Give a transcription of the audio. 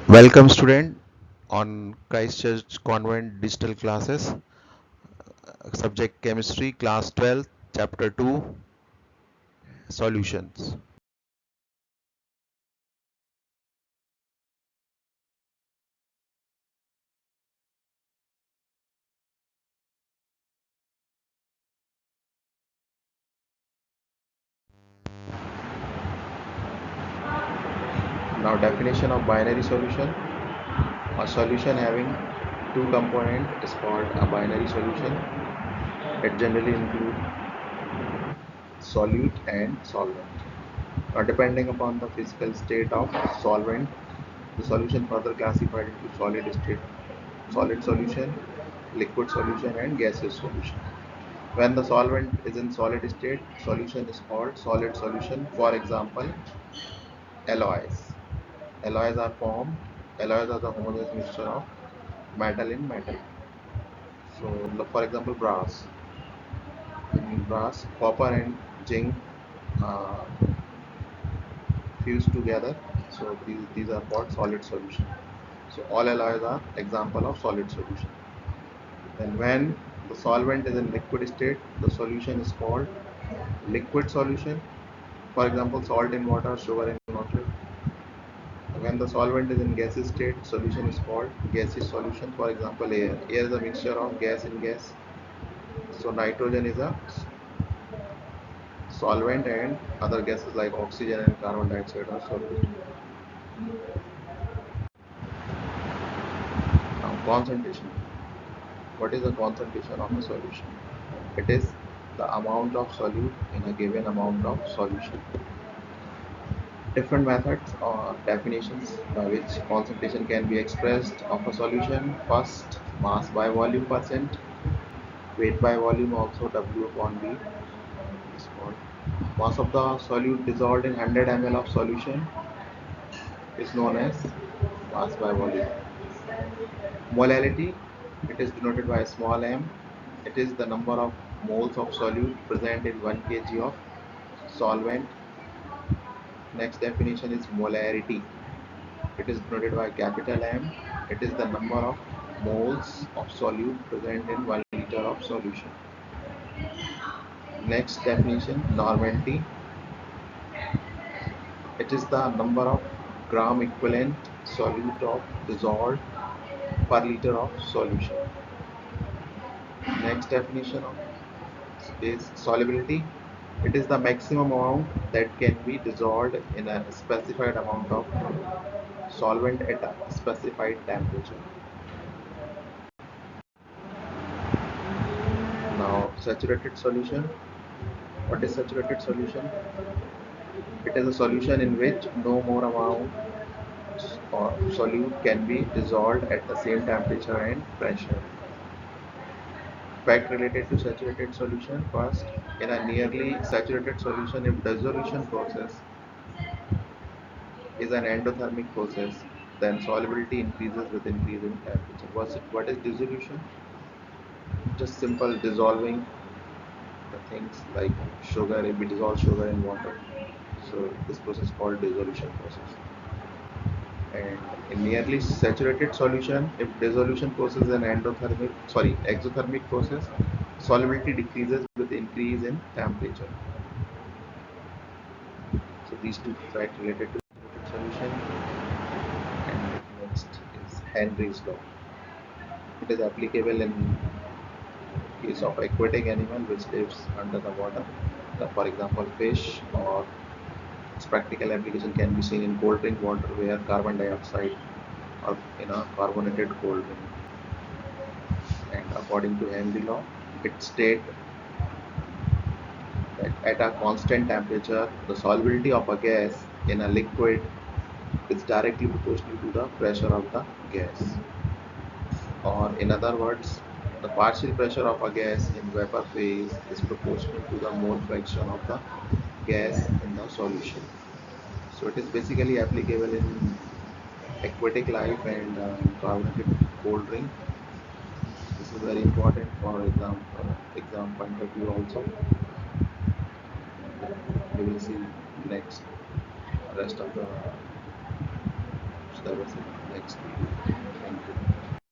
Welcome student on Christchurch Convent Digital Classes, subject chemistry, class 12, chapter 2, solutions. Now definition of binary solution. A solution having two components is called a binary solution. It generally includes solute and solvent. Now depending upon the physical state of solvent, the solution further classified into solid solution, liquid solution and gaseous solution. When the solvent is in solid state, solution is called solid solution. For example, alloys. Alloys are formed. Alloys are the homogeneous mixture of metal in metal. So, for example, brass. In brass, copper and zinc uh, fused together. So these are called solid solution. So all alloys are example of solid solution. And when the solvent is in liquid state, the solution is called liquid solution. For example, salt in water, sugar in water. When the solvent is in gaseous state, solution is called gaseous solution. For example, air. Air is a mixture of gas and gas. So nitrogen is a solvent and other gases like oxygen and carbon dioxide are solvent. Now concentration. What is the concentration of a solution? It is the amount of solute in a given amount of solution. Different methods or definitions by which concentration can be expressed of a solution. First, mass by volume percent, weight by volume, also W upon V is called. Mass of the solute dissolved in 100 ml of solution is known as mass by volume. Molality, it is denoted by small m. It is the number of moles of solute present in 1 kg of solvent. Next definition is molarity. It is denoted by capital M. It is the number of moles of solute present in 1 liter of solution. Next definition, normality. It is the number of gram equivalent solute of dissolved per liter of solution. Next definition of is solubility. It is the maximum amount that can be dissolved in a specified amount of solvent at a specified temperature. Now, saturated solution. What is saturated solution? It is a solution in which no more amount or solute can be dissolved at the same temperature and pressure. Fact related to saturated solution. First, in a nearly saturated solution, if dissolution process is an endothermic process, then solubility increases with increase in temperature. What is dissolution? Just simple dissolving the things like sugar. If we dissolve sugar in water, so this process is called dissolution process. And in nearly saturated solution, if dissolution process is an exothermic process, solubility decreases with increase in temperature. So these two facts related to saturated solution. And next is Henry's law. It is applicable in case of aquatic animal which lives under the water, for example fish, or its practical application can be seen in cold drink water where carbon dioxide or in a carbonated cold drink. And according to Henry law, it states that at a constant temperature, the solubility of a gas in a liquid is directly proportional to the pressure of the gas. Or in other words, the partial pressure of a gas in vapor phase is proportional to the mole fraction of the gas in the solution. So it is basically applicable in aquatic life and carbonated cold drink. This is very important for exam point of view also. We will see next rest of the diversity. Next.